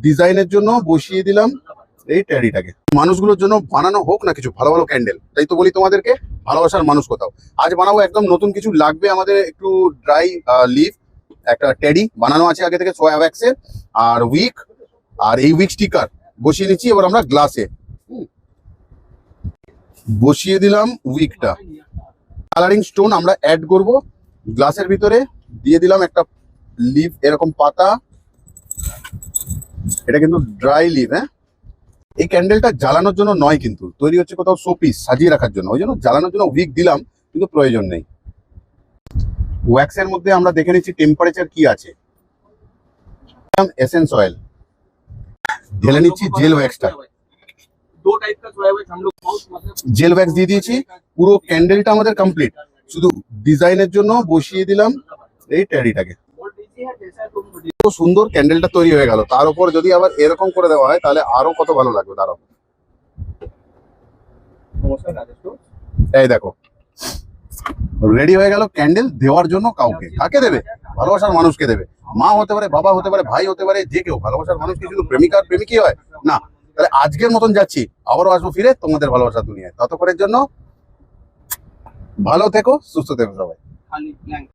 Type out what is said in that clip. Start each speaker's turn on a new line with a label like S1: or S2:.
S1: ডিজাইনের জন্য বসিয়ে দিলাম এই ট্যাডিটাকে। মানুষগুলোর জন্য বানানো হোক না কিছু ভালো ভালো ক্যান্ডেল, তাই তো বলি তোমাদেরকে ভালোবাসার মানুষ কোথাও। আজ বানাবো একদম নতুন কিছু, লাগবে আমাদের একটু ড্রাই লিফ, একটা ট্যাডি বানানো আছে আগে থেকে সোয়া ওয়্যাক্সের, আর উইক, আর এই উইক স্টিকার বসিয়ে নিচ্ছি। এবার আমরা গ্লাসে বসিয়ে দিলাম উইকটা। কালারিং স্টোন আমরা অ্যাড করব গ্লাসের ভিতরে, দিয়ে দিলাম একটা লিফ এরকম পাতা, এটা কিন্তু ড্রাই লিফ। হ্যাঁ, এই ক্যান্ডেলটা জ্বালানোর জন্য নয়, কিন্তু তৈরি হচ্ছে কোথাও শোপিস সাজিয়ে রাখার জন্য, ওই জন্য জ্বালানোর জন্য উইক দিলাম, কিন্তু প্রয়োজন নেই। ওয়্যাক্সের মধ্যে আমরা দেখে নিচ্ছি টেম্পারেচার কি আছে। এসেন্স অয়েল ঢেলে নিচ্ছি, জেল ওয়্যাক্সটা, জেল ওয়্যাক্স দিয়ে দিয়েছি। পুরো ক্যান্ডেলটা আমাদের কমপ্লিট, শুধু ডিজাইনের জন্য বসিয়ে দিলাম এই ট্যাডিটাকে। খুব সুন্দর ক্যান্ডেলটা তৈরি হয়ে গেল। তার উপর যদি আবার এরকম করে দেওয়া হয় তাহলে আরো কত ভালো লাগবে। দাঁড়াও, এই দেখো রেডি হয়ে গেল ক্যান্ডেল দেওয়ার জন্য। কাউকে কাকে দেবে? ভালোবাসার মানুষকে দেবে। মা হতে পারে, বাবা হতে পারে, ভাই হতে পারে, যে কেউ। ভালোবাসার মানুষকে শুধু প্রেমিকা আর প্রেমিকই হয় না। তাহলে আজকের মতন যাচ্ছি, আবারও আসবো ফিরে তোমাদের ভালোবাসার দুনিয়ায়। ততক্ষণের জন্য ভালো থেকো, সুস্থ থেকো সবাই।